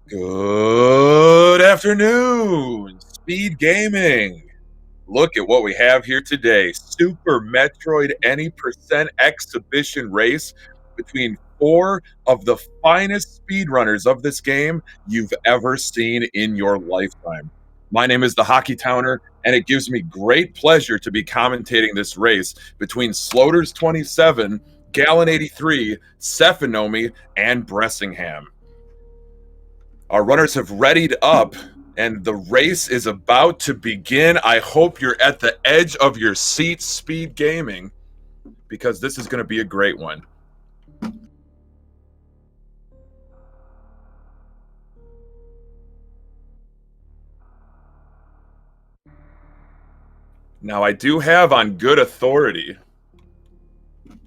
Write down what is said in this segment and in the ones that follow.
Good afternoon, Speed Gaming. Look at what we have here today. Super Metroid Any Percent exhibition race between four of the finest speedrunners of this game you've ever seen in your lifetime. My name is the Hockey Towner, and it gives me great pleasure to be commentating this race between Sloters 27, Gallon 83, Cephanomi, and Bressingham. Our runners have readied up, and the race is about to begin. I hope you're at the edge of your seat, Speed Gaming, because this is going to be a great one. Now, I do have on good authority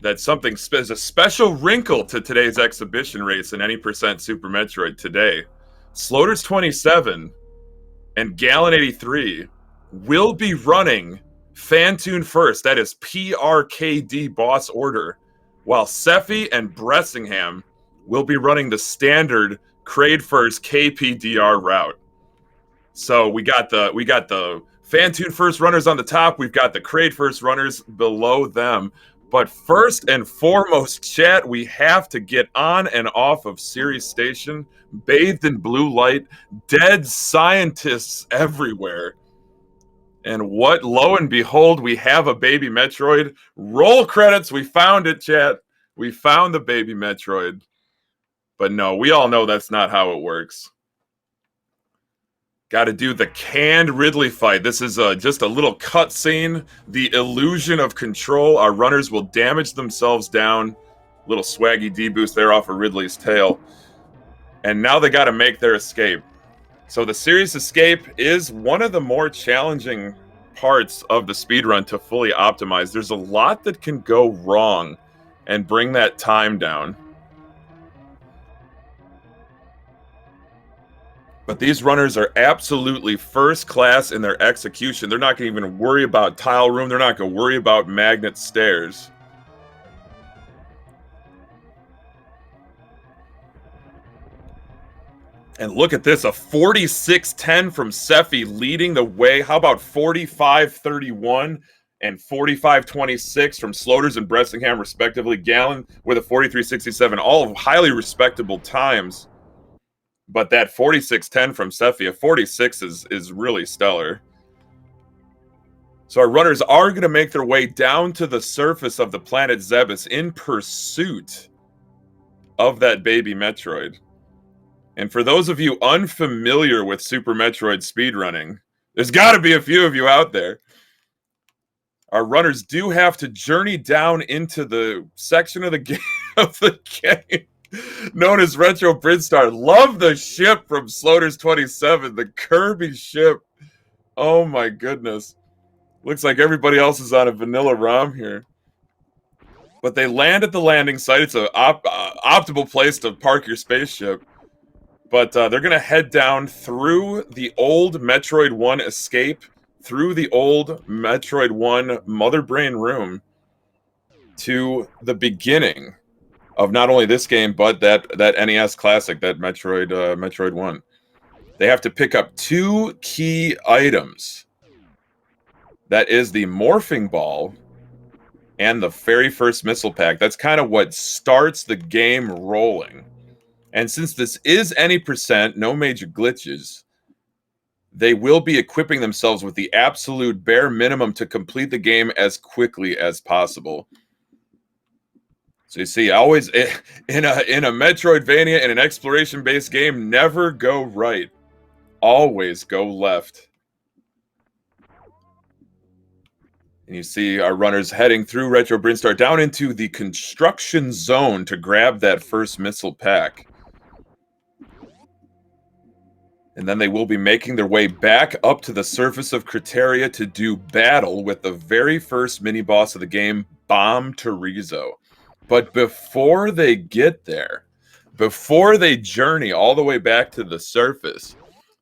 that something is a special wrinkle to today's exhibition race in Any Percent Super Metroid today. Sloters 27 and Gallon 83 will be running Fantune first, that is PRKD boss order, while Sephi and Bressingham will be running the standard Kraid first KPDR route. So we got the Fantune first runners on the top, we've got the Kraid first runners below them. But first and foremost, chat, we have to get on and off of Sirius Station, bathed in blue light, dead scientists everywhere. And what, lo and behold, we have a baby Metroid. Roll credits, we found it, chat. We found the baby Metroid. But no, we all know that's not how it works. Got to do the canned Ridley fight. This is just a little cutscene. The illusion of control. Our runners will damage themselves down. Little swaggy D-boost there off of Ridley's tail. And now they got to make their escape. So the Sirius Escape is one of the more challenging parts of the speedrun to fully optimize. There's a lot that can go wrong and bring that time down. But these runners are absolutely first class in their execution. They're not going to even worry about tile room. They're not going to worry about magnet stairs. And look at this, a 46-10 from Sephi leading the way. How about 45-31 and 45-26 from Sloters and Bressingham, respectively. Gallon with a 43-67, all highly respectable times. But that 46-10 from Sephi, a 46 is really stellar. So our runners are going to make their way down to the surface of the planet Zebes in pursuit of that baby Metroid. And for those of you unfamiliar with Super Metroid speedrunning, there's got to be a few of you out there. Our runners do have to journey down into the section of the game, known as Retro Bridstar. Love the ship from Sloters 27, the Kirby ship. Oh my goodness. Looks like everybody else is on a vanilla ROM here. But they land at the landing site. It's an optimal place to park your spaceship. But they're going to head down through the old Metroid 1 escape, through the old Metroid 1 Mother Brain room, to the beginning of not only this game, but that NES classic, that Metroid 1. They have to pick up two key items. That is the morphing ball and the very first missile pack. That's kind of what starts the game rolling. And since this is any percent, no major glitches, they will be equipping themselves with the absolute bare minimum to complete the game as quickly as possible. So you see, always in a Metroidvania, in an exploration-based game, never go right. Always go left. And you see our runners heading through Retro Brinstar down into the construction zone to grab that first missile pack. And then they will be making their way back up to the surface of Criteria to do battle with the very first mini-boss of the game, Bomb Terizo. But before they get there, before they journey all the way back to the surface,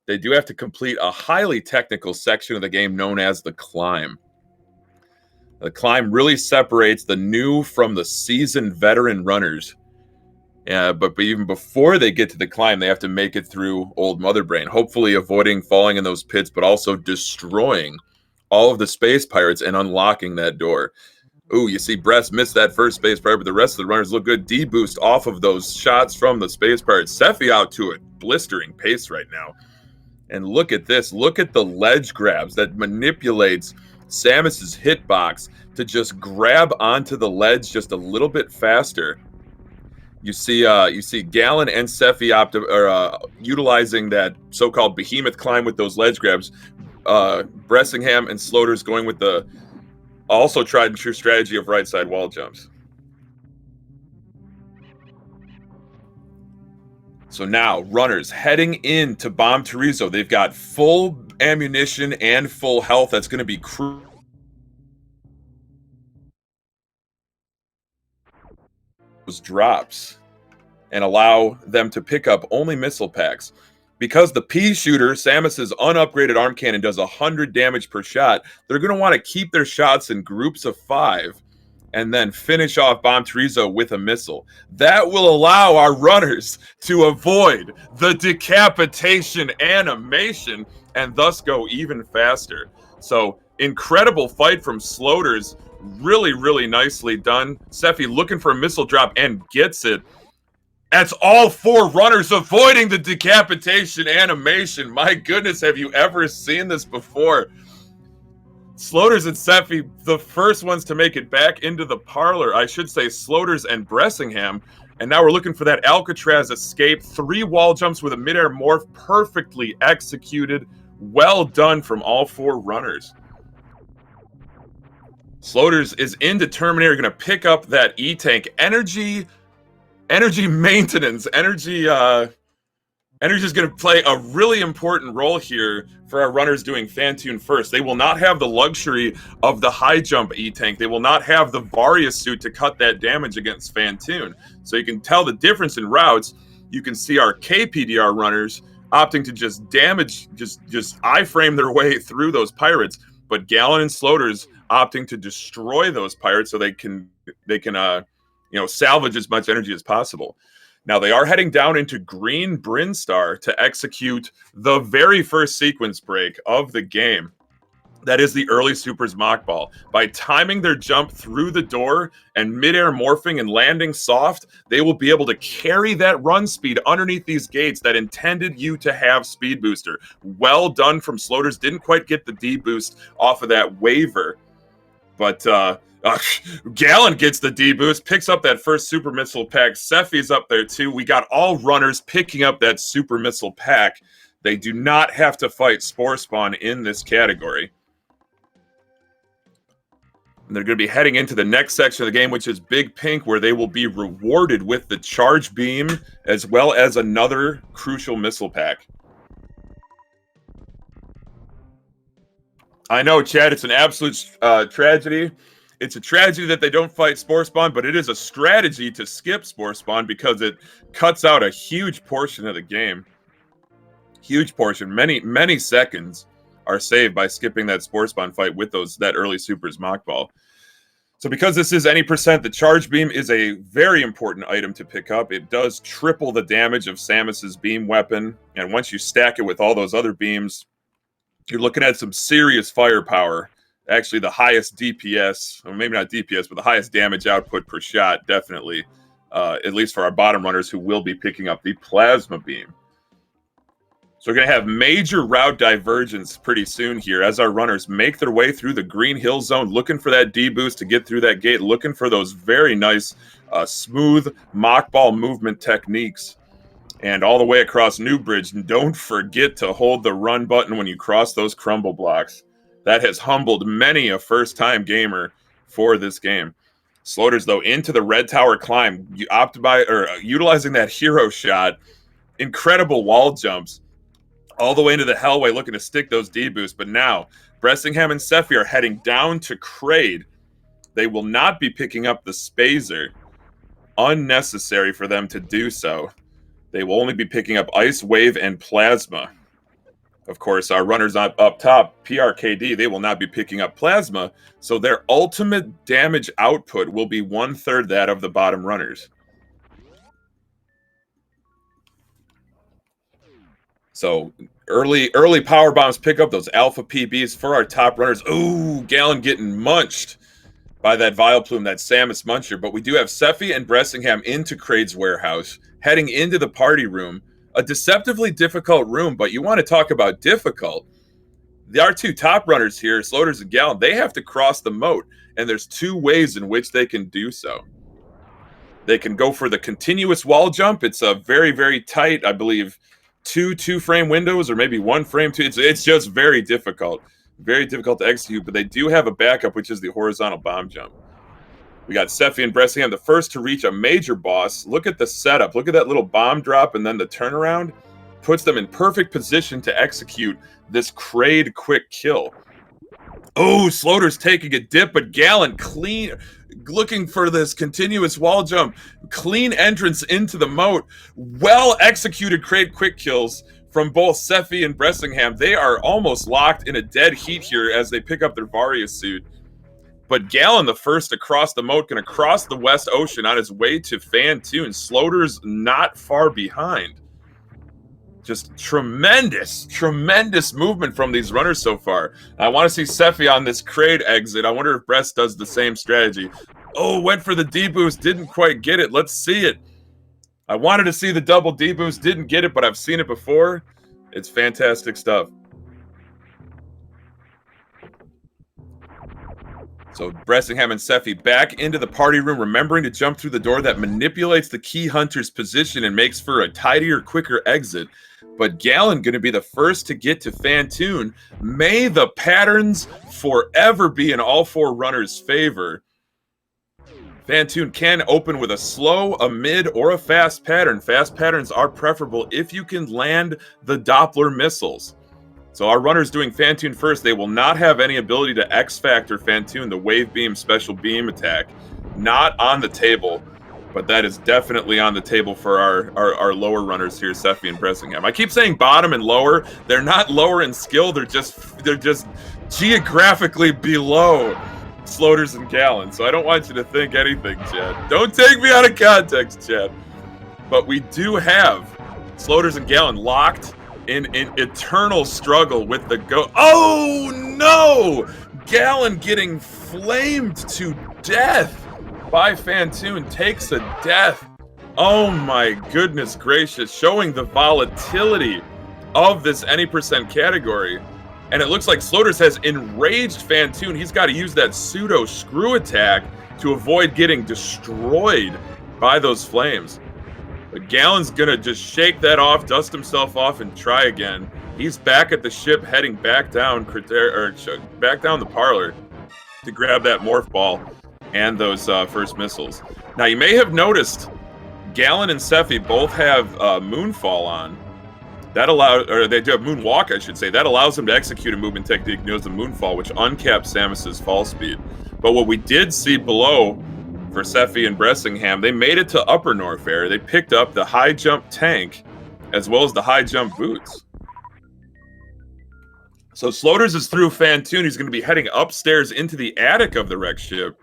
they do have to complete a highly technical section of the game known as the Climb. The Climb really separates the new from the seasoned veteran runners. But even before they get to the climb, they have to make it through Old Mother Brain, hopefully avoiding falling in those pits, but also destroying all of the space pirates and unlocking that door. Ooh, you see Bress missed that first space pirate, but the rest of the runners look good. D-boost off of those shots from the space pirates. Sephi out to a blistering pace right now. And look at this. Look at the ledge grabs that manipulates Samus's hitbox to just grab onto the ledge just a little bit faster. You see Gallon and Sephi utilizing that so-called behemoth climb with those ledge grabs. Bressingham and Sloters going with the also tried and true strategy of right side wall jumps. So now, runners heading into Bomb Terizo. They've got full ammunition and full health. That's going to be drops and allow them to pick up only missile packs. Because the pea shooter, Samus's unupgraded arm cannon, does 100 damage per shot, they're going to want to keep their shots in groups of 5 and then finish off Bomb Terizo with a missile. That will allow our runners to avoid the decapitation animation and thus go even faster. So, incredible fight from Sloters. Really, really nicely done. Sephi looking for a missile drop and gets it. That's all 4 runners avoiding the decapitation animation. My goodness, have you ever seen this before? Sloters and Sephi, the first ones to make it back into the parlor. I should say Sloters and Bressingham. And now we're looking for that Alcatraz escape. 3 wall jumps with a midair morph, perfectly executed. Well done from all 4 runners. Sloters is into Terminator, going to pick up that E-Tank. Energy maintenance. Energy is going to play a really important role here for our runners doing Phantoon first. They will not have the luxury of the high jump E-Tank. They will not have the Varia suit to cut that damage against Phantoon. So you can tell the difference in routes. You can see our KPDR runners opting to just damage, just iframe their way through those pirates. But Gallon and Sloters opting to destroy those pirates so they can salvage as much energy as possible. Now, they are heading down into Green Brinstar to execute the very first sequence break of the game. That is the early Supers Mock Ball. By timing their jump through the door and midair morphing and landing soft, they will be able to carry that run speed underneath these gates that intended you to have Speed Booster. Well done from Sloters. Didn't quite get the D boost off of that waiver. But Gallon gets the D-boost, picks up that first Super Missile pack. Sephi's up there too. We got all runners picking up that Super Missile pack. They do not have to fight Spore Spawn in this category. And they're going to be heading into the next section of the game, which is Big Pink, where they will be rewarded with the Charge Beam, as well as another crucial missile pack. I know, Chad, it's an absolute tragedy. It's a tragedy that they don't fight Spore Spawn, but it is a strategy to skip Spore Spawn because it cuts out a huge portion of the game. Huge portion. Many seconds are saved by skipping that Spore Spawn fight with that early Supers Mock Ball. So because this is any percent, the Charge Beam is a very important item to pick up. It does triple the damage of Samus's beam weapon, and once you stack it with all those other beams, you're looking at some serious firepower. Actually, the highest DPS, or maybe not DPS, but the highest damage output per shot, definitely, at least for our bottom runners who will be picking up the Plasma Beam. So we're going to have major route divergence pretty soon here as our runners make their way through the Green Hill Zone, looking for that D-boost to get through that gate, looking for those very nice, smooth mock ball movement techniques. And all the way across Newbridge, and don't forget to hold the run button when you cross those crumble blocks. That has humbled many a first-time gamer for this game. Sloters, though, into the Red Tower climb, utilizing that hero shot, incredible wall jumps, all the way into the Hellway, looking to stick those D-boosts. But now, Bressingham and Sephi are heading down to Kraid. They will not be picking up the Spazer. Unnecessary for them to do so. They will only be picking up Ice Wave and Plasma. Of course, our runners up top, PRKD, they will not be picking up Plasma, so their ultimate damage output will be 1/3 that of the bottom runners. So early power bombs pick up those alpha PBs for our top runners. Ooh, Gallon getting munched by that Vileplume, that Samus Muncher. But we do have Seffi and Bressingham into Kraid's warehouse, heading into the party room. A deceptively difficult room, but you want to talk about difficult. Our two top runners here, Sloters and Gallon, they have to cross the moat, and there's two ways in which they can do so. They can go for the continuous wall jump. It's a very, very tight, I believe, two frame windows, or maybe one frame two. It's just very difficult to execute, but they do have a backup, which is the horizontal bomb jump. We got Seffi and Bressingham, the first to reach a major boss. Look at the setup. Look at that little bomb drop and then the turnaround. Puts them in perfect position to execute this Kraid quick kill. Oh, Sloter's taking a dip, but Gallon clean, looking for this continuous wall jump. Clean entrance into the moat. Well executed Kraid quick kills from both Seffi and Bressingham. They are almost locked in a dead heat here as they pick up their Varia suit. But Gallon, the first to cross the moat, going to cross the West Ocean on his way to Fantoon. Sloter's not far behind. Just tremendous movement from these runners so far. I want to see Seffi on this Kraid exit. I wonder if Brest does the same strategy. Oh, went for the D-boost, didn't quite get it. Let's see it. I wanted to see the double D-boost, didn't get it, but I've seen it before. It's fantastic stuff. So Bressingham and Seffi back into the party room, remembering to jump through the door that manipulates the key hunter's position and makes for a tidier, quicker exit. But Gallon going to be the first to get to Fantoon. May the patterns forever be in all four runners' favor. Fantoon can open with a slow, a mid, or a fast pattern. Fast patterns are preferable if you can land the Doppler missiles. So our runners doing Fantoon first, they will not have any ability to X-Factor Fantoon, the Wave Beam, Special Beam attack. Not on the table, but that is definitely on the table for our lower runners here, Seffi and Bressingham. I keep saying bottom and lower. They're not lower in skill, they're just geographically below Sloters and Gallon. So I don't want you to think anything, Chad. Don't take me out of context, Chad. But we do have Sloters and Gallon locked in eternal struggle with the go. Oh no! Gallon getting flamed to death by Fantoon, takes a death. Oh my goodness gracious, showing the volatility of this any percent category. And it looks like Sloters has enraged Fantoon. He's got to use that pseudo screw attack to avoid getting destroyed by those flames. But Gallon's gonna just shake that off, dust himself off, and try again. He's back at the ship, heading back down, back down the parlor to grab that morph ball and those first missiles. Now you may have noticed, Gallon and Seffi both have Moonfall on. That allows, or they do have Moonwalk, I should say. That allows them to execute a movement technique known as the Moonfall, which uncaps Samus's fall speed. But what we did see below, for Seffi and Bressingham, they made it to Upper North Air. They picked up the high jump tank as well as the high jump boots. So Sloters is through Fantoon. He's going to be heading upstairs into the attic of the wreck ship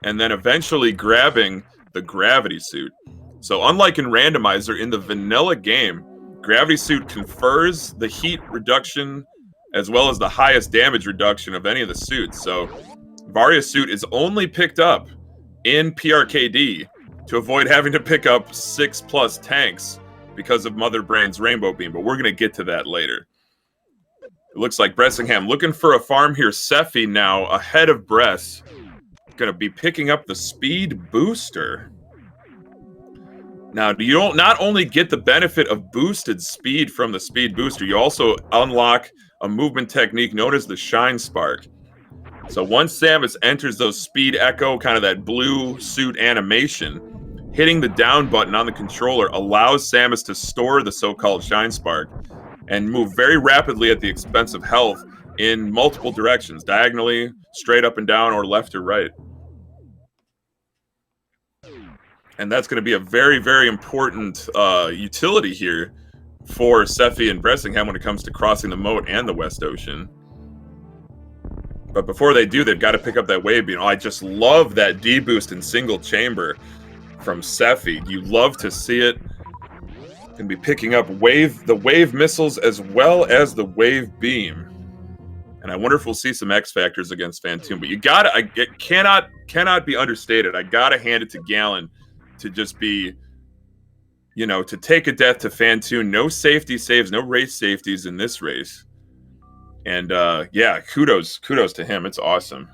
and then eventually grabbing the gravity suit. So unlike in Randomizer, in the vanilla game, gravity suit confers the heat reduction as well as the highest damage reduction of any of the suits. So Varia suit is only picked up in PRKD to avoid having to pick up 6+ tanks because of Mother Brain's Rainbow Beam, but we're going to get to that later. It looks like Bressingham looking for a farm here. Seffi now ahead of Bress, going to be picking up the speed booster. Now, you don't not only get the benefit of boosted speed from the speed booster, you also unlock a movement technique known as the Shine Spark. So once Samus enters those speed echo, kind of that blue suit animation, hitting the down button on the controller allows Samus to store the so-called Shine Spark and move very rapidly at the expense of health in multiple directions, diagonally, straight up and down, or left or right. And that's going to be a very, very important utility here for Seffi and Bressingham when it comes to crossing the moat and the West Ocean. But before they do, they've got to pick up that wave beam. Oh, I just love that D-boost in single chamber from Seffi. You love to see it. Gonna be picking up the wave missiles as well as the wave beam. And I wonder if we'll see some X factors against Fantoon. But it cannot be understated. I gotta hand it to Gallon to just be, to take a death to Fantoon. No safety saves, no race safeties in this race. And yeah, kudos to him. It's awesome.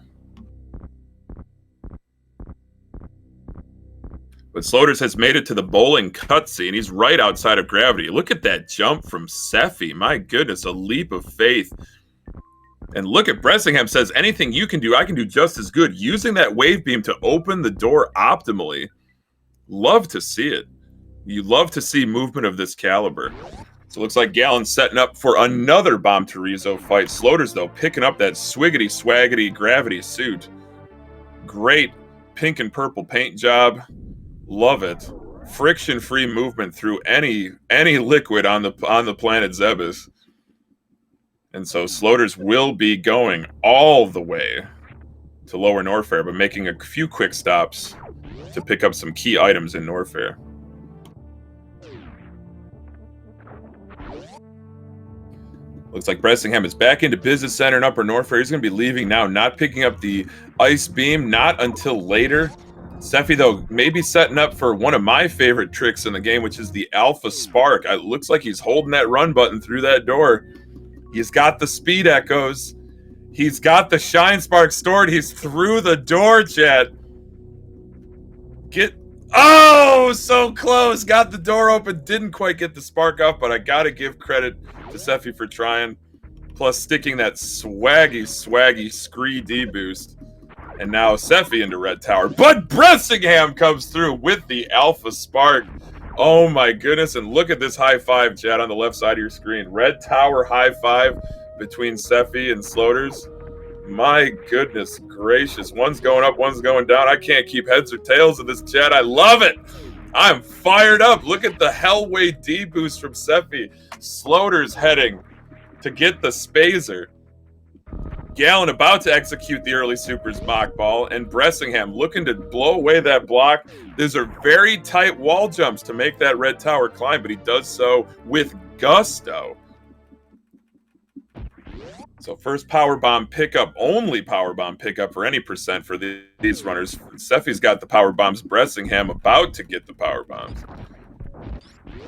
But Sloters has made it to the bowling cutscene. He's right outside of gravity. Look at that jump from Seffi. My goodness, a leap of faith. And look at Bressingham says, anything you can do, I can do just as good. Using that wave beam to open the door optimally. Love to see it. You love to see movement of this caliber. So it looks like Gallon's setting up for another Bomb Terizo fight. Sloters, though, picking up that swiggity swaggity gravity suit. Great pink and purple paint job. Love it. Friction-free movement through any liquid on the planet Zebes. And so Sloters will be going all the way to Lower Norfair, but making a few quick stops to pick up some key items in Norfair. Looks like Bressingham is back into Business Center in Upper Norfair. He's going to be leaving now, not picking up the Ice Beam, not until later. Seffi, though, maybe setting up for one of my favorite tricks in the game, which is the Alpha Spark. It looks like he's holding that run button through that door. He's got the speed echoes. He's got the Shine Spark stored. He's through the door, chat. Oh, so close. Got the door open. Didn't quite get the spark off, but I got to give credit to Seffi for trying. Plus sticking that swaggy Scree D boost. And now Seffi into Red Tower. But Bressingham comes through with the Alpha Spark. Oh my goodness. And look at this high five, chat, on the left side of your screen. Red Tower high five between Seffi and Sloters. My goodness gracious. One's going up, one's going down. I can't keep heads or tails of this, chat. I love it. I'm fired up. Look at the Hellway D boost from Seffi. Sloters heading to get the Spazer. Gallon about to execute the early Supers mock ball, and Bressingham looking to blow away that block. These are very tight wall jumps to make that Red Tower climb, but he does so with gusto. So first power bomb pickup, only power bomb pickup for any percent for these runners. Seffi's got the power bombs. Bressingham about to get the power bombs.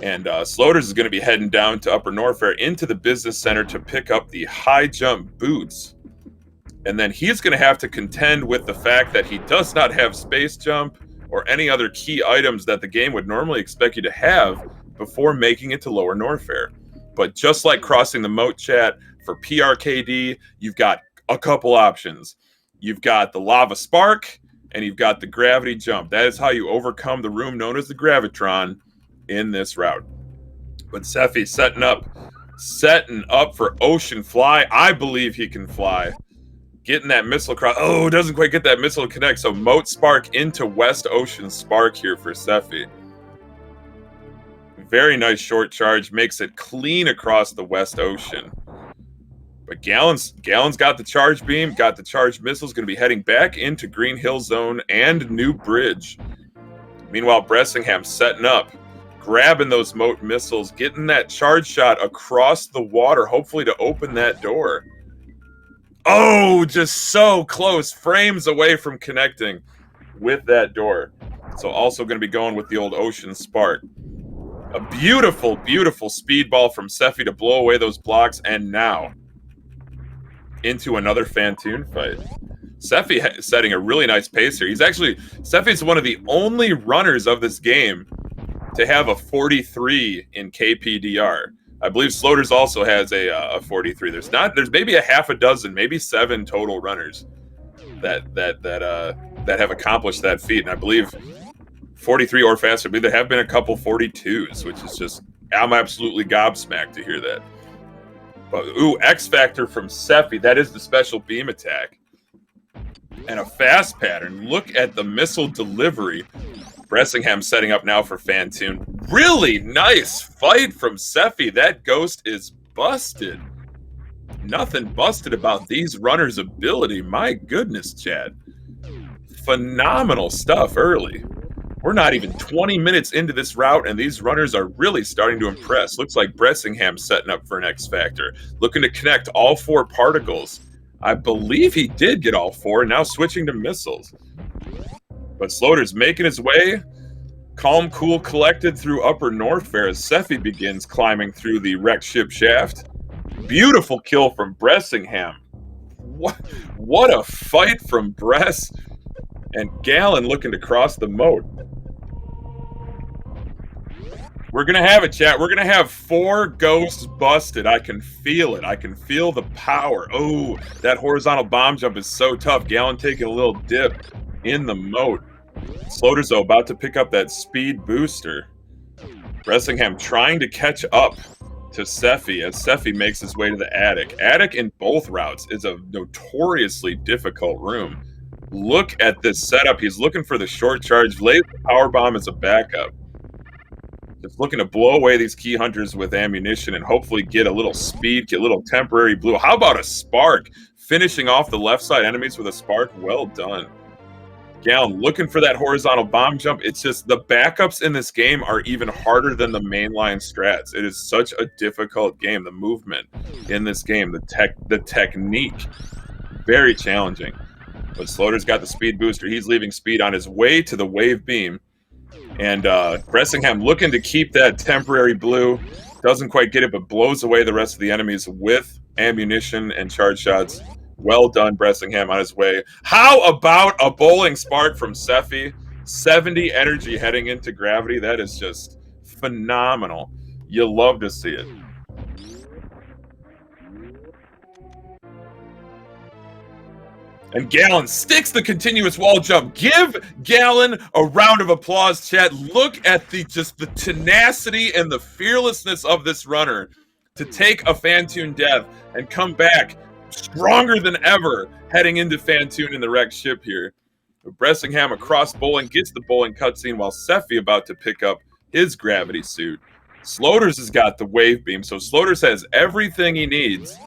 And Sloters is going to be heading down to Upper Norfair into the Business Center to pick up the high jump boots. And then he's going to have to contend with the fact that he does not have space jump or any other key items that the game would normally expect you to have before making it to Lower Norfair. But just like crossing the moat, chat, for PRKD, you've got a couple options. You've got the Lava Spark, and you've got the Gravity Jump. That is how you overcome the room known as the Gravitron in this route. But Seffi setting up for Ocean Fly. I believe he can fly. Getting that missile across. Oh, doesn't quite get that missile to connect. So Moat Spark into West Ocean Spark here for Seffi. Very nice short charge. Makes it clean across the West Ocean. But Gallon's got the charge beam, got the charged missiles, going to be heading back into Green Hill Zone and New Bridge. Meanwhile, Bressingham setting up, grabbing those Moat missiles, getting that charge shot across the water, hopefully to open that door. Oh, just so close, frames away from connecting with that door. So also going to be going with the old Ocean Spark. A beautiful, beautiful speedball from Seffi to blow away those blocks, and now into another Fantoon fight. Seffi setting a really nice pace here. Seffi's one of the only runners of this game to have a 43 in KPDR. I believe Sloters also has a 43. There's maybe a half a dozen, maybe 7 total runners that have accomplished that feat. And I believe 43 or faster. I believe there have been a couple 42s, which is just, I'm absolutely gobsmacked to hear that. But ooh, X Factor from Seffi. That is the special beam attack. And a fast pattern. Look at the missile delivery. Bressingham setting up now for Fantoon. Really nice fight from Seffi. That ghost is busted. Nothing busted about these runners' ability. My goodness, Chad. Phenomenal stuff early. We're not even 20 minutes into this route, and these runners are really starting to impress. Looks like Bressingham's setting up for an X Factor, looking to connect all 4 particles. I believe he did get all 4, now switching to missiles. But Sloter's making his way, calm, cool, collected through Upper Norfair as Seffi begins climbing through the wrecked ship shaft. Beautiful kill from Bressingham. What a fight from Bress. And Gallon looking to cross the moat. We're going to have it, chat. We're going to have 4 ghosts busted. I can feel it. I can feel the power. Oh, that horizontal bomb jump is so tough. Gallon taking a little dip in the moat. Sloter's though about to pick up that speed booster. Bressingham trying to catch up to Seffi as Seffi makes his way to the attic. Attic in both routes is a notoriously difficult room. Look at this setup. He's looking for the short charge, lays the power bomb as a backup. Just looking to blow away these key hunters with ammunition and hopefully get a little speed, get a little temporary blue. How about a spark? Finishing off the left side enemies with a spark. Well done. Gallon looking for that horizontal bomb jump. It's just the backups in this game are even harder than the mainline strats. It is such a difficult game. The movement in this game, the technique, very challenging. But Sloter's got the speed booster. He's leaving speed on his way to the wave beam. And Bressingham looking to keep that temporary blue. Doesn't quite get it, but blows away the rest of the enemies with ammunition and charge shots. Well done, Bressingham on his way. How about a bowling spark from Seffi? 70 energy heading into gravity. That is just phenomenal. You love to see it. And Gallon sticks the continuous wall jump. Give Gallon a round of applause, chat. Look at the tenacity and the fearlessness of this runner to take a Fantoon death and come back stronger than ever heading into Fantoon in the wrecked ship here. Bressingham across bowling gets the bowling cutscene while Seffi about to pick up his gravity suit. Sloters has got the wave beam, so Sloters has everything he needs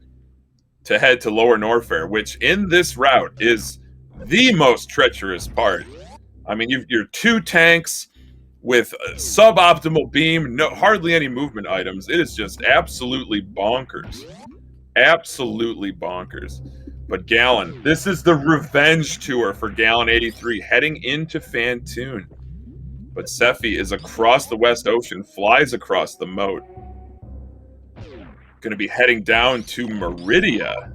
to head to Lower Norfair, which in this route is the most treacherous part. I mean, you're 2 tanks with a suboptimal beam, hardly any movement items. It is just absolutely bonkers. Absolutely bonkers. But Gallon, this is the revenge tour for Gallon 83 heading into Fantoon. But Seffi is across the West Ocean, flies across the moat. Going to be heading down to Meridia,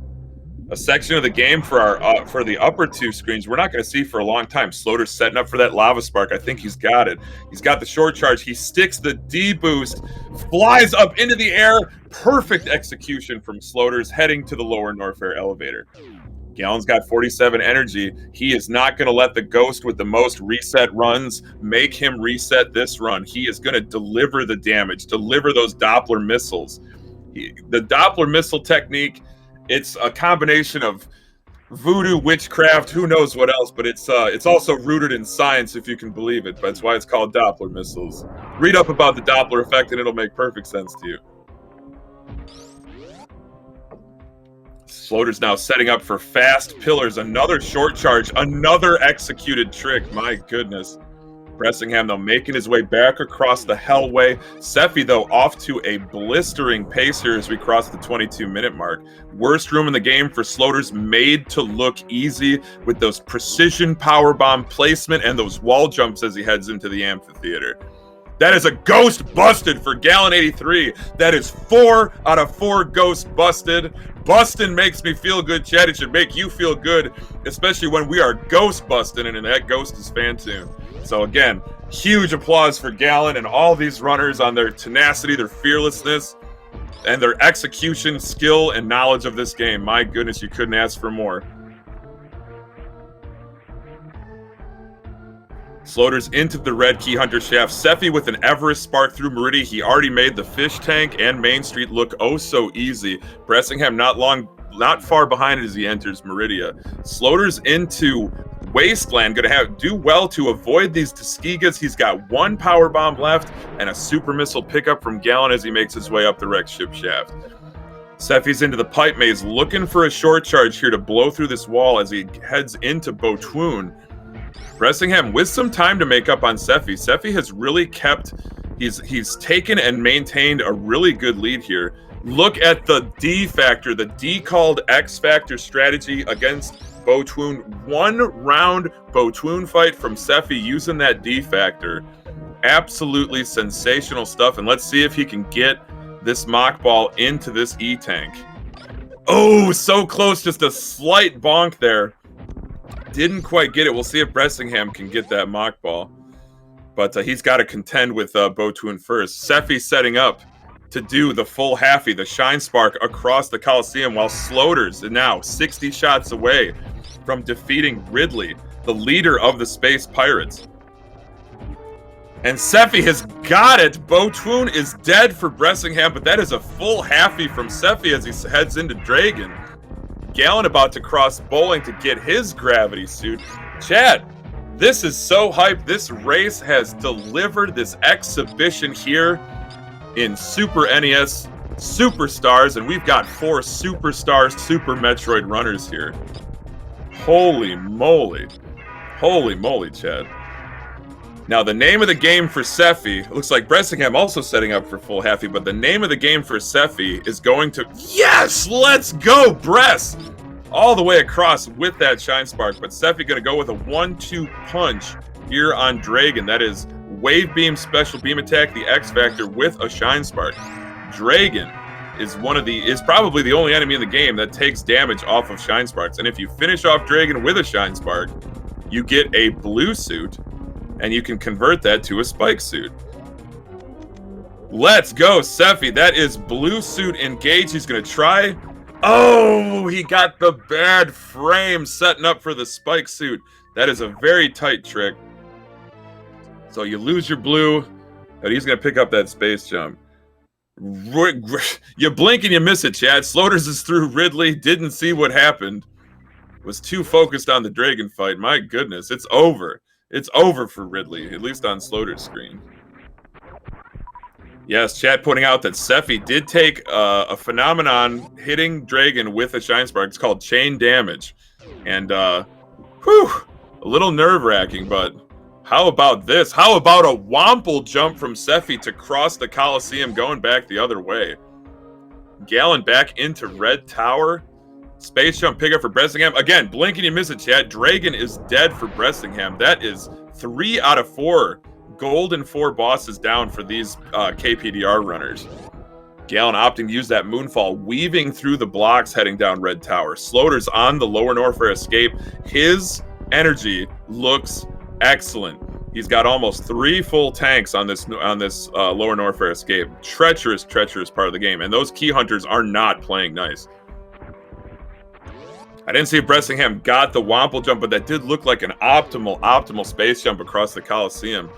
a section of the game for the upper 2 screens we're not going to see for a long time. Sloter's setting up for that lava spark. I think he's got it. He's got the short charge. He sticks the D boost, flies up into the air. Perfect execution from Sloters heading to the Lower Norfair elevator. Gallon's got 47 energy. He is not going to let the ghost with the most reset runs make him reset this run. He is going to deliver the damage, deliver those Doppler missiles. The Doppler missile technique, it's a combination of voodoo, witchcraft, who knows what else, but it's also rooted in science, if you can believe it. That's why it's called Doppler missiles. Read up about the Doppler effect and it'll make perfect sense to you. Sloter's now setting up for fast pillars. Another short charge, another executed trick. My goodness. Bressingham, though, making his way back across the hellway. Seffi, though, off to a blistering pace here as we cross the 22-minute mark. Worst room in the game for Sloters, made to look easy with those precision powerbomb placement and those wall jumps as he heads into the amphitheater. That is a ghost busted for Gallon 83. That is 4 out of 4 ghosts busted. Bustin' makes me feel good, chat. It should make you feel good, especially when we are ghost busting, and that ghost is Fantoon. So again, huge applause for Gallon and all these runners on their tenacity, their fearlessness, and their execution, skill, and knowledge of this game. My goodness, you couldn't ask for more. Sloters into the red key hunter shaft. Seffi with an Everest spark through Meridia. He already made the fish tank and Main Street look oh so easy. Bressingham not far behind as he enters Meridia. Sloters into Wasteland, going to do well to avoid these Tuskegas. He's got 1 power bomb left and a super missile pickup from Gallon as he makes his way up the wrecked ship shaft. Seffi's into the pipe maze, looking for a short charge here to blow through this wall as he heads into Botwoon. Bressingham with some time to make up on Seffi. Seffi has really kept, he's taken and maintained a really good lead here. Look at the D factor, the D called X factor strategy against Botwoon. 1 round Botwoon fight from Seffi using that D factor. Absolutely sensational stuff. And let's see if he can get this mock ball into this E-tank. Oh, so close. Just a slight bonk there. Didn't quite get it. We'll see if Bressingham can get that mock ball. But he's got to contend with Botwoon first. Seffi setting up to do the full halfie, the Shine Spark across the Coliseum, while Sloters is now 60 shots away from defeating Ridley, the leader of the Space Pirates. And Seffi has got it. Botwoon is dead for Bressingham, but that is a full halfie from Seffi as he heads into Dragon. Gallon about to cross bowling to get his gravity suit. Chad, this is so hyped. This race has delivered this exhibition here in Super NES Super Stars, and we've got 4 Super Stars Super Metroid runners here. Holy moly. Holy moly, Chad. Now, the name of the game for Seffi, looks like Bressingham also setting up for full halfie, but the name of the game for Seffi is going to... Yes! Let's go, Bress! All the way across with that Shine Spark, but Seffi going to go with a 1-2 punch here on Dragon. That is Wave Beam, Special Beam Attack, the X Factor with a Shine Spark. Dragon is probably the only enemy in the game that takes damage off of Shine Sparks. And if you finish off Dragon with a Shine Spark, you get a blue suit, and you can convert that to a spike suit. Let's go, Seffi. That is blue suit engaged. He's going to try. Oh, he got the bad frame setting up for the spike suit. That is a very tight trick. So you lose your blue, but he's going to pick up that space jump. You blink and you miss it, Chad. Sloters is through Ridley. Didn't see what happened. Was too focused on the Dragon fight. My goodness, it's over. It's over for Ridley, at least on Sloters' screen. Yes, chat pointing out that Seffi did take a phenomenon hitting Dragon with a Shine Spark. It's called chain damage. And, a little nerve-wracking, but how about this? How about a Womple jump from Seffi to cross the Coliseum going back the other way? Gallon back into Red Tower. Space jump pickup for Bressingham. Again, blink and you miss it, chat. Dragon is dead for Bressingham. That is 3 out of 4 gold and 4 bosses down for these KPDR runners. Gallon opting to use that Moonfall, weaving through the blocks heading down Red Tower. Sloters on the Lower Norfair Escape. His energy looks excellent. He's got almost 3 full tanks on this Lower Norfair Escape. Treacherous part of the game. And those key hunters are not playing nice. I didn't see if Bressingham got the Womple jump, but that did look like an optimal space jump across the Coliseum.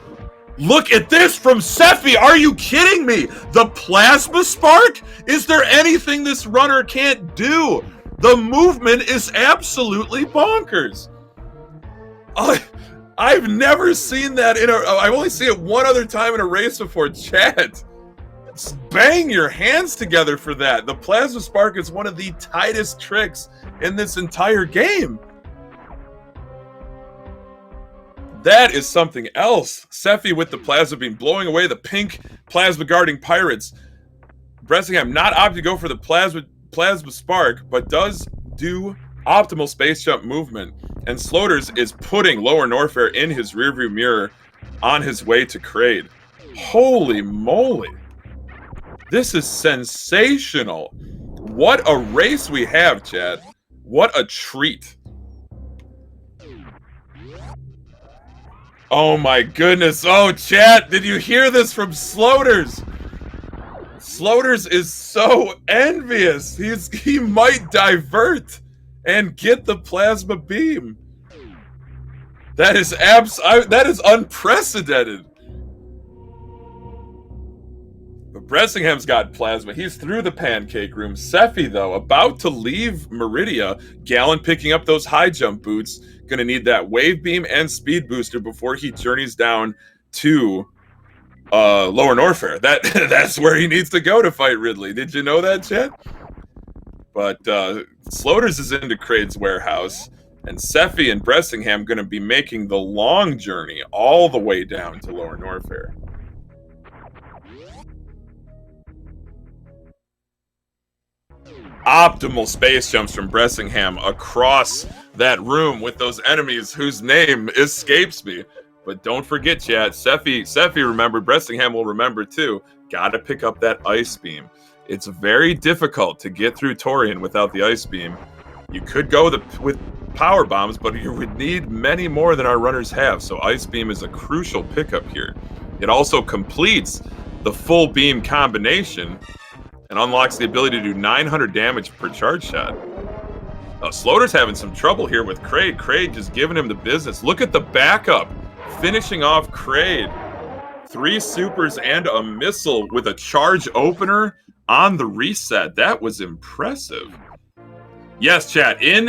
Look at this from Seffi! Are you kidding me? The Plasma Spark? Is there anything this runner can't do? The movement is absolutely bonkers. I've never seen that I've only seen it one other time in a race before. Chat, bang your hands together for that. The Plasma Spark is one of the tightest tricks in this entire game. That is something else. Seffi with the Plasma Beam, blowing away the pink Plasma guarding pirates. Bressingham not opting to go for the Plasma Spark, but does do optimal space jump movement. And Sloters is putting Lower Norfair in his rearview mirror on his way to Kraid. Holy moly. This is sensational. What a race we have, Chad. What a treat. Oh my goodness. Oh, chat, did you hear this from Sloters? Sloters is so envious. He might divert and get the Plasma Beam. That is unprecedented. But Bressingham's got Plasma. He's through the pancake room. Seffi, though, about to leave Meridia. Gallon picking up those high jump boots. Gonna need that Wave Beam and Speed Booster before he journeys down to Lower Norfair. That's where he needs to go to fight Ridley. Did you know that, chat? But Sloters is into Kraid's warehouse. And Seffi and Bressingham going to be making the long journey all the way down to Lower Norfair. Optimal space jumps from Bressingham across that room with those enemies whose name escapes me. But don't forget, chat, Seffi remembered, Bressingham will remember too. Gotta pick up that ice beam. It's very difficult to get through Torian without the ice beam. You could go with power bombs, but you would need many more than our runners have, so ice beam is a crucial pickup here. It also completes the full beam combination and unlocks the ability to do 900 damage per charge shot. Sloter's having some trouble here with Kraid. Kraid just giving him the business. Look at the backup, finishing off Kraid. 3 supers and a missile with a charge opener on the reset. That was impressive. Yes, chat, in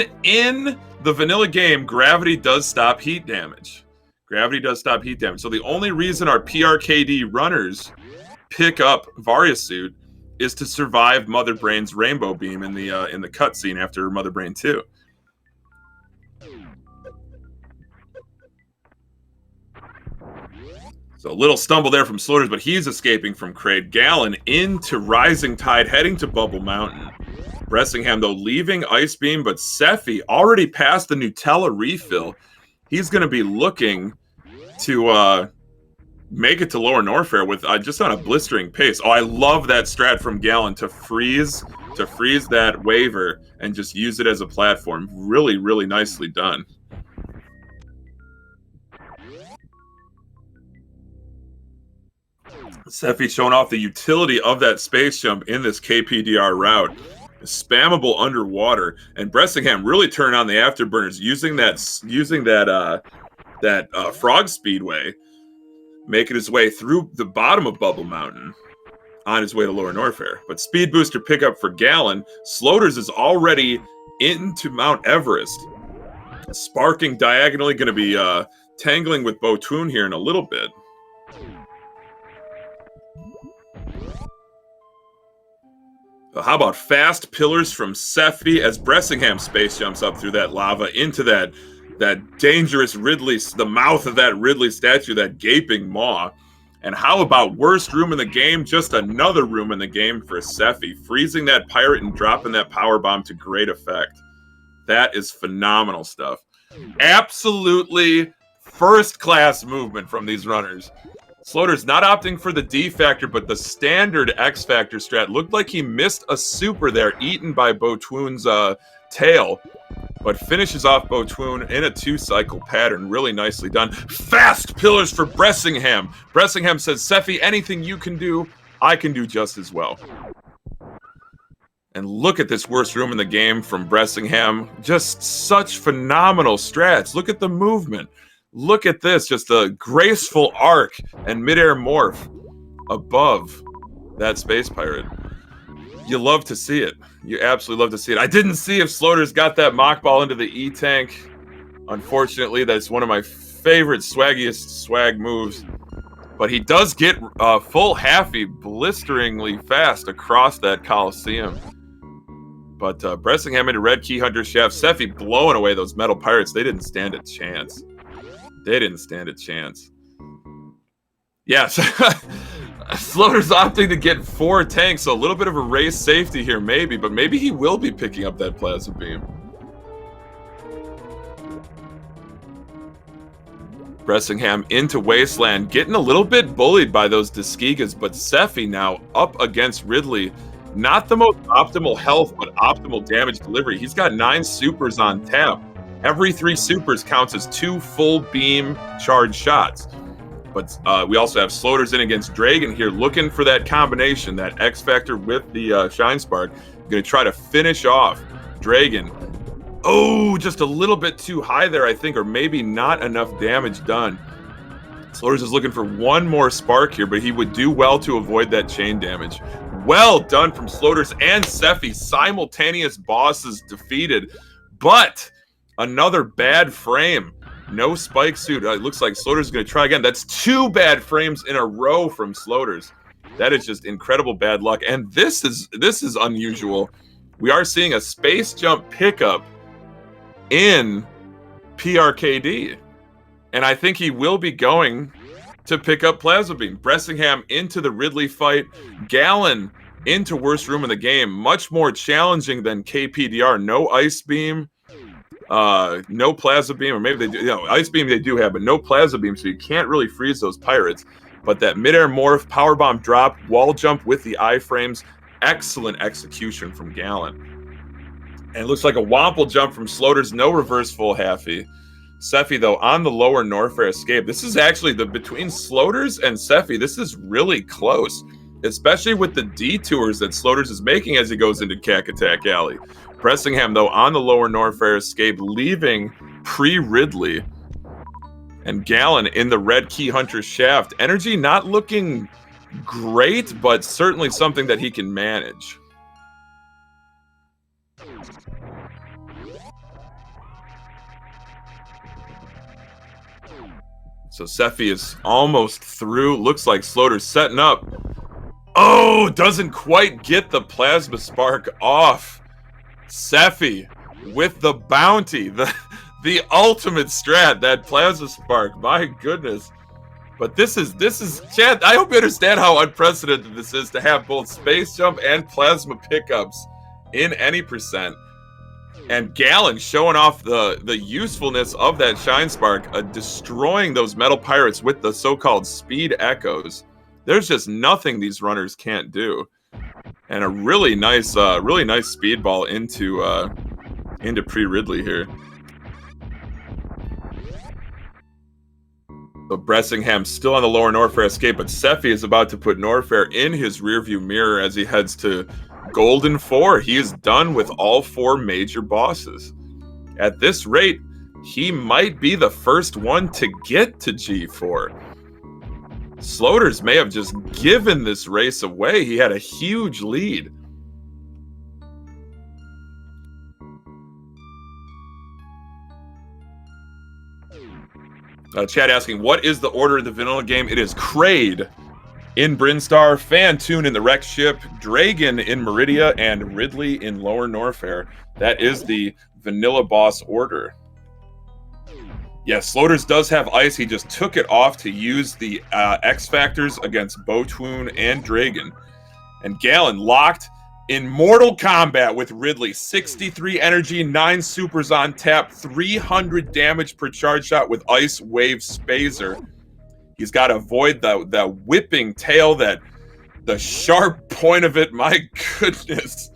the vanilla game, gravity does stop heat damage. Gravity does stop heat damage. So the only reason our PRKD runners pick up Varia Suit is to survive Mother Brain's Rainbow Beam in the cutscene after Mother Brain 2. So a little stumble there from Slaughter's, but he's escaping from Kraid. Gallon into Rising Tide, heading to Bubble Mountain. Bressingham, though, leaving Ice Beam, but Seffi already passed the Nutella refill. He's going to be looking to make it to Lower Norfair with just on a blistering pace. Oh, I love that strat from Gallon to freeze that waiver and just use it as a platform. Really, really nicely done. Seffi showing off the utility of that space jump in this KPDR route. Spammable underwater, and Bressingham really turned on the afterburners using that frog speedway, making his way through the bottom of Bubble Mountain on his way to Lower Norfair. But speed booster pickup for Gallon. Slaughter's is already into Mount Everest. Sparking diagonally, going to be tangling with Botoon here in a little bit. How about fast pillars from Seffi as Bressingham space jumps up through that lava into that dangerous Ridley, the mouth of that Ridley statue, that gaping maw. And how about worst room in the game? Just another room in the game for Seffi, freezing that pirate and dropping that power bomb to great effect. That is phenomenal stuff. Absolutely first-class movement from these runners. Slaughter's not opting for the D factor, but the standard X factor strat. Looked like he missed a super there, eaten by Botoon's tail, but finishes off Botoon in a 2-cycle pattern. Really nicely done. Fast pillars for Bressingham. Bressingham says, Seffi, anything you can do, I can do just as well. And look at this worst room in the game from Bressingham. Just such phenomenal strats. Look at the movement. Look at this, just a graceful arc and midair morph above that space pirate. You love to see it. You absolutely love to see it. I didn't see if Slaughter's got that mock ball into the E-tank. Unfortunately, that's one of my favorite swaggiest swag moves. But he does get full halfy blisteringly fast across that Coliseum. But Bressingham into Red Key Hunter Shaft. Seffi blowing away those metal pirates. They didn't stand a chance. They didn't stand a chance. Yes. Slaughter's opting to get 4 tanks, so a little bit of a race safety here maybe, but maybe he will be picking up that plasma beam. Bressingham into Wasteland, getting a little bit bullied by those Deskigas, but Seffi now up against Ridley. Not the most optimal health, but optimal damage delivery. He's got 9 supers on tap. Every 3 supers counts as 2 full beam charge shots. But we also have Slaughter's in against Dragon here, looking for that combination, that X Factor with the Shine Spark. Going to try to finish off Dragon. Oh, just a little bit too high there, I think, or maybe not enough damage done. Slaughter's is looking for one more spark here, but he would do well to avoid that chain damage. Well done from Slaughter's and Seffi. Simultaneous bosses defeated, but another bad frame. No spike suit. It looks like Slaughter's going to try again. That's 2 bad frames in a row from Slaughter's. That is just incredible bad luck. And this is unusual. We are seeing a space jump pickup in PRKD. And I think he will be going to pick up Plasma Beam. Bressingham into the Ridley fight. Gallon into worst room in the game. Much more challenging than KPDR. No Ice Beam. No Plasma Beam. Or maybe they do. You know, Ice Beam they do have, but no Plasma Beam, so you can't really freeze those pirates. But that midair morph, powerbomb drop, wall jump with the iframes. Excellent execution from Gallon. And it looks like a Womple jump from Sloters. No reverse full halfie. Seffi, though, on the lower Norfair escape. This is actually between Sloters and Seffi, this is really close. Especially with the detours that Sloters is making as he goes into Cack Attack Alley. Bressingham, though, on the lower Norfair escape, leaving pre-Ridley. And Gallon in the Red Key Hunter shaft. Energy not looking great, but certainly something that he can manage. So Seffi is almost through. Looks like Sloters setting up. Oh, doesn't quite get the Plasma Spark off. Seffi with the bounty. The ultimate strat, that Plasma Spark. My goodness. But this is Chad, I hope you understand how unprecedented this is to have both Space Jump and Plasma pickups in any percent. And Gallon showing off the usefulness of that Shine Spark, destroying those metal pirates with the so-called speed echoes. There's just nothing these runners can't do. And a really nice speedball into pre-Ridley here. So Bressingham still on the lower Norfair escape, but Seffi is about to put Norfair in his rearview mirror as he heads to Golden 4. He is done with all 4 major bosses. At this rate, he might be the first one to get to G4. Sloters may have just given this race away. He had a huge lead. Chad asking, what is the order of the vanilla game? It is Kraid in Brinstar, Fantoon in the Wreck Ship, Dragon in Meridia, and Ridley in Lower Norfair. That is the vanilla boss order. Yes, Sloters does have ice. He just took it off to use the X Factors against Botwoon and Dragon. And Gallon locked in mortal combat with Ridley. 63 energy, 9 supers on tap, 300 damage per charge shot with Ice Wave Spazer. He's got to avoid the whipping tail, the sharp point of it. My goodness.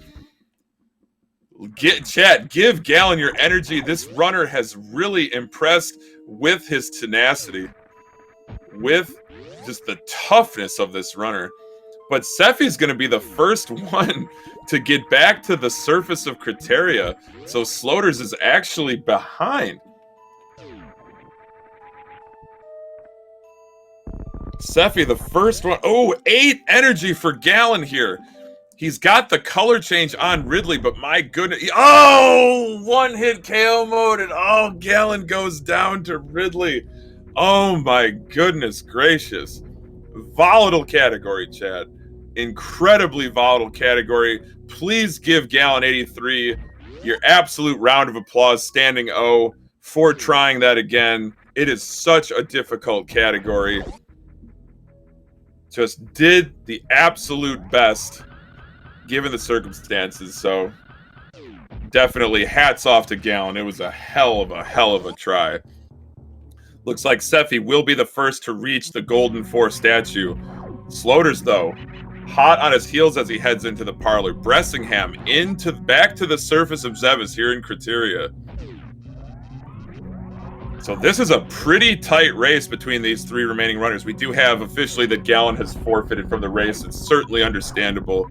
Give Gallon your energy. This runner has really impressed with his tenacity, with just the toughness of this runner. But Seffi's going to be the first one to get back to the surface of Criteria. So Sloters is actually behind. Seffi, the first one. Oh, 8 energy for Gallon here. He's got the color change on Ridley, but my goodness. Oh, one-hit KO mode, and oh, Gallon goes down to Ridley. Oh, my goodness gracious. Volatile category, Chad. Incredibly volatile category. Please give Gallon 83 your absolute round of applause, standing O, for trying that again. It is such a difficult category. Just did the absolute best given the circumstances, so definitely hats off to Gallon. It was a hell of a try. Looks like Seffi will be the first to reach the Golden 4 statue. Sloters, though, hot on his heels as he heads into the parlor. Bressingham back to the surface of Zevis here in Criteria. So this is a pretty tight race between these 3 remaining runners. We do have officially that Gallon has forfeited from the race. It's certainly understandable.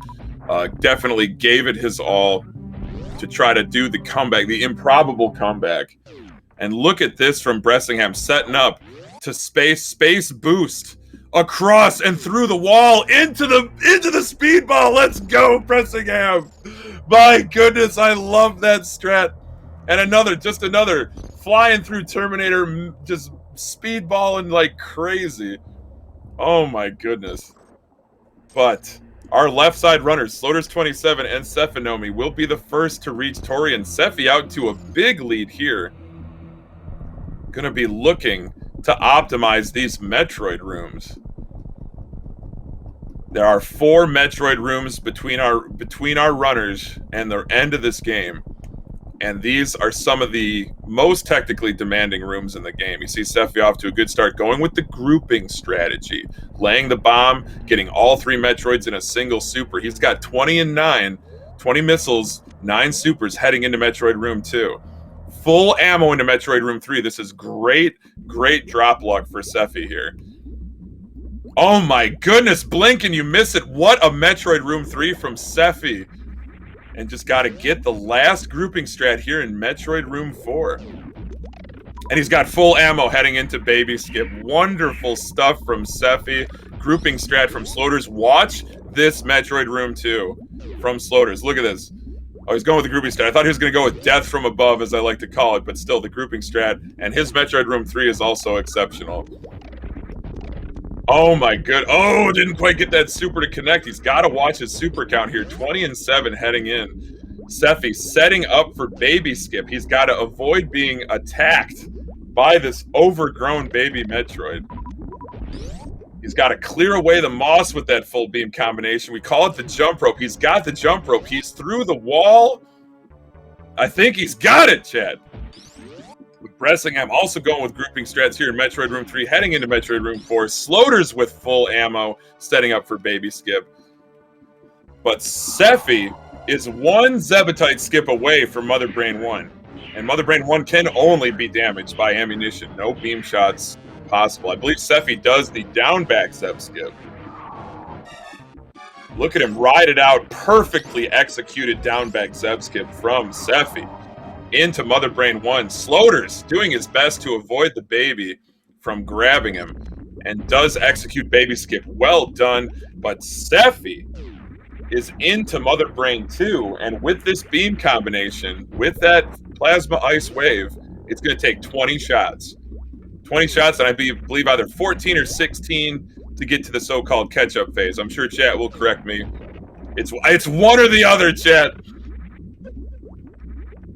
Definitely gave it his all to try to do the comeback, the improbable comeback. And look at this from Bressingham, setting up to space boost across and through the wall into the speedball. Let's go, Bressingham! My goodness, I love that strat. And another flying through Terminator, just speedballing like crazy. Oh my goodness. But our left side runners, Sloters 27 and Sefinomi, will be the first to reach Tori and Seffi out to a big lead here. gonna be looking to optimize these Metroid rooms. There are 4 Metroid rooms between our runners and the end of this game. And these are some of the most technically demanding rooms in the game. You see Sephi off to a good start, going with the grouping strategy, laying the bomb, getting all 3 Metroids in a single super. He's got 20 and 9, 20 missiles, 9 supers heading into Metroid Room 2. Full ammo into Metroid Room 3. This is great, great drop luck for Sephi here. Oh my goodness, blink and you miss it. What a Metroid Room 3 from Sephi. And just got to get the last grouping strat here in Metroid Room 4. And he's got full ammo heading into Baby Skip. Wonderful stuff from Sephi. Grouping strat from Sloters. Watch this Metroid Room 2 from Sloters. Look at this. Oh, he's going with the grouping strat. I thought he was going to go with death from above, as I like to call it, but still the grouping strat. And his Metroid Room 3 is also exceptional. Oh my good. Oh, didn't quite get that super to connect. He's got to watch his super count here. 20 and 7 heading in. Sephi setting up for Baby Skip. He's got to avoid being attacked by this overgrown baby Metroid. He's got to clear away the moss with that full beam combination. We call it the jump rope. He's got the jump rope. He's through the wall. I think he's got it, Chad. With Bressingham also going with grouping strats here in Metroid Room 3, heading into Metroid Room 4. Sloters with full ammo, setting up for Baby Skip. But Sephi is 1 Zebetite skip away from Mother Brain 1. And Mother Brain 1 can only be damaged by ammunition. No beam shots possible. I believe Sephi does the down back Zeb skip. Look at him ride it out. Perfectly executed down back Zeb skip from Sephi. Into Mother Brain 1. Sloters doing his best to avoid the baby from grabbing him and does execute Baby Skip. Well done. But Sephi is into Mother Brain 2, and with this beam combination, with that Plasma Ice Wave, it's going to take 20 shots. 20 shots, and I believe either 14 or 16 to get to the so-called catch-up phase. I'm sure chat will correct me. It's one or the other, chat.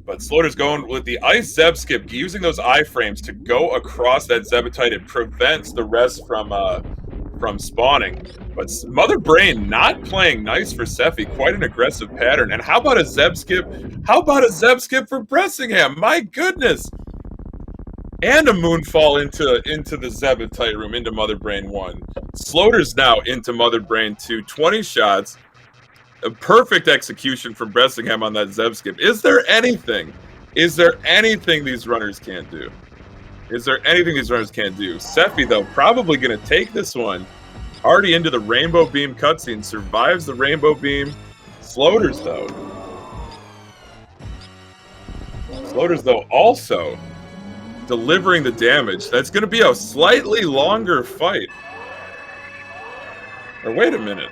But Sloters going with the Ice Zeb Skip, using those iframes to go across that Zebetite. It prevents the rest from spawning. But Mother Brain not playing nice for Sephi. Quite an aggressive pattern. And how about a Zeb Skip? How about a Zeb Skip for Bressingham? My goodness! And a Moonfall into the Zebetite room, into Mother Brain 1. Sloters now into Mother Brain 2. 20 shots. A perfect execution from Bressingham on that Zeb Skip. Is there anything these runners can't do? Is there anything these runners can't do? Sephi, though, probably going to take this one. Already into the Rainbow Beam cutscene. Survives the Rainbow Beam. Sloters, though, also delivering the damage. That's going to be a slightly longer fight. Or wait a minute.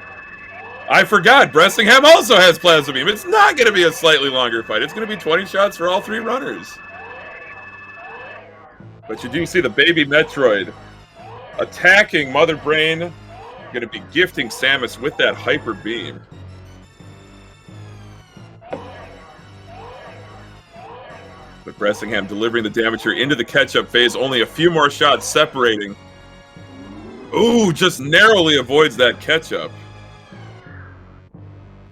I forgot, Bressingham also has Plasma Beam. It's not going to be a slightly longer fight. It's going to be 20 shots for all 3 runners. But you do see the baby Metroid attacking Mother Brain. Going to be gifting Samus with that Hyper Beam. But Bressingham delivering the damage here into the catch-up phase. Only a few more shots separating. Ooh, just narrowly avoids that catch-up.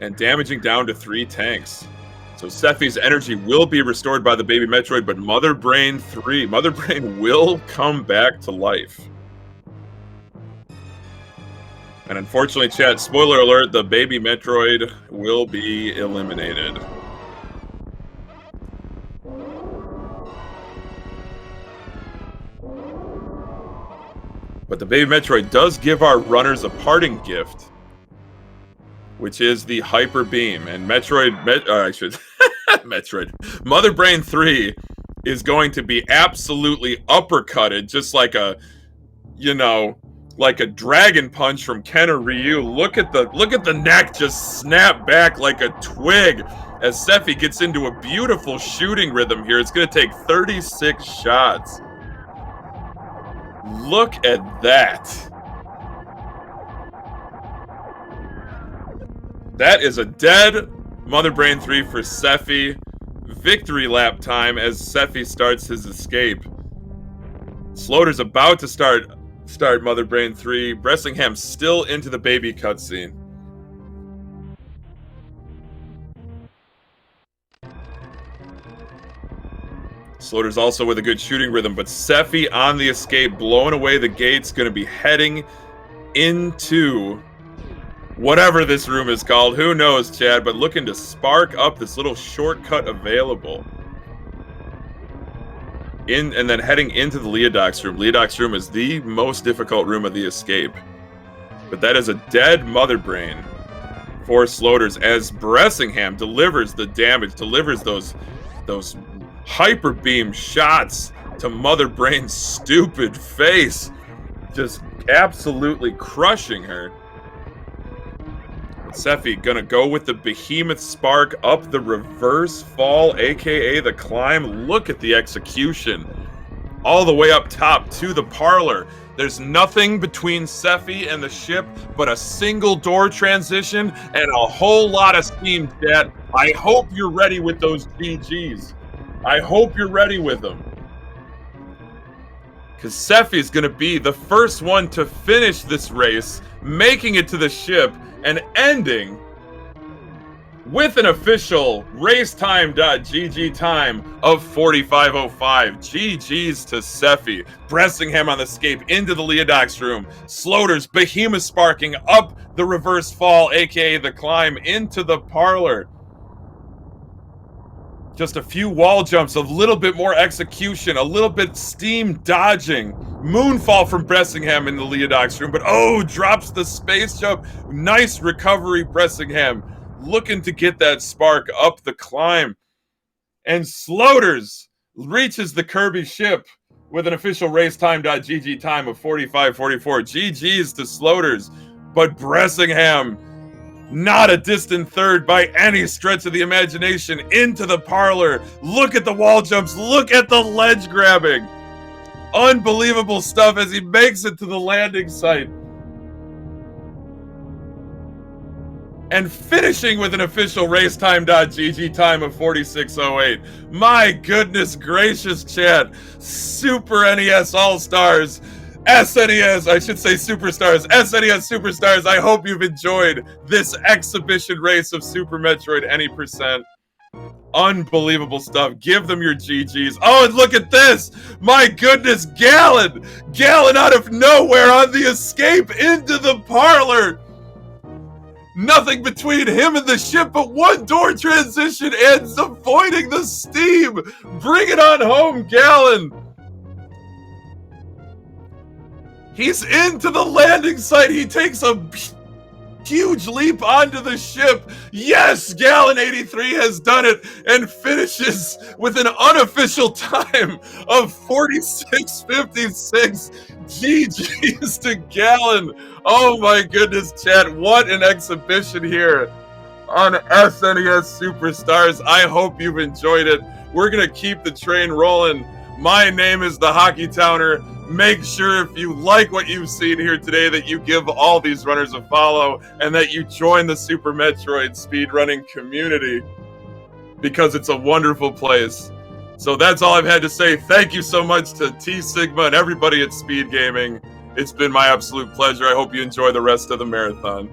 And damaging down to 3 tanks. So Sephi's energy will be restored by the baby Metroid, but Mother Brain will come back to life. And unfortunately, chat, spoiler alert, the baby Metroid will be eliminated. But the baby Metroid does give our runners a parting gift, which is the Hyper Beam. And Metroid, Mother Brain 3 is going to be absolutely uppercutted, just like a, like a dragon punch from Ken or Ryu. Look at the neck just snap back like a twig as Sephi gets into a beautiful shooting rhythm here. It's going to take 36 shots. Look at that. That is a dead Mother Brain 3 for Sephi. Victory lap time as Sephi starts his escape. Sloter's about to start Mother Brain 3. Bressingham still into the baby cutscene. Sloter's also with a good shooting rhythm, but Seffi on the escape, blowing away the gates, going to be heading into whatever this room is called. Who knows, Chad, but looking to spark up this little shortcut available. And then heading into the Leodoc's room. Leodoc's room is the most difficult room of the escape. But that is a dead Mother Brain for Sloter's as Bressingham delivers the damage, delivers those hyper beam shots to Mother Brain's stupid face, just absolutely crushing her. Seffi gonna go with the Behemoth Spark up the reverse fall, aka the climb. Look at the execution. All the way up top to the parlor. There's nothing between Seffi and the ship but a single door transition and a whole lot of steam, chat. I hope you're ready with those GGs. I hope you're ready with them. Because Seffi's going to be the first one to finish this race, making it to the ship, and ending with an official racetime.gg time of 45:05. GG's to Seffi. Bressingham on the escape into the Leodoc's room. Sloter's Behemoth sparking up the reverse fall, aka the climb, into the parlor. Just a few wall jumps, a little bit more execution, a little bit steam dodging. Moonfall from Bressingham in the Leodoc's room, but oh, drops the space jump. Nice recovery, Bressingham. Looking to get that spark up the climb. And Sloter's reaches the Kirby ship with an official racetime.gg time of 45:44. GG's to Sloter's, but Bressingham, not a distant third by any stretch of the imagination, into the parlor. Look at the wall jumps. Look at the ledge grabbing. Unbelievable stuff as he makes it to the landing site. And finishing with an official racetime.gg time of 46:08. My goodness gracious, chat. Super NES All-Stars. SNES, I should say Superstars, SNES Superstars, I hope you've enjoyed this exhibition race of Super Metroid any percent. Unbelievable stuff. Give them your GGs. Oh, and look at this! My goodness, Gallon! Gallon out of nowhere on the escape into the parlor! Nothing between him and the ship but one door transition and avoiding the steam! Bring it on home, Gallon! He's into the landing site. He takes a huge leap onto the ship. Yes, Gallon 83 has done it and finishes with an unofficial time of 46:56. GG's to Gallon. Oh my goodness, chat. What an exhibition here on SNES Superstars. I hope you've enjoyed it. We're going to keep the train rolling. My name is the Hockey Towner. Make sure if you like what you've seen here today that you give all these runners a follow and that you join the Super Metroid speedrunning community because it's a wonderful place. So that's all I've had to say. Thank you so much to T Sigma and everybody at SpeedGaming. It's been my absolute pleasure. I hope you enjoy the rest of the marathon.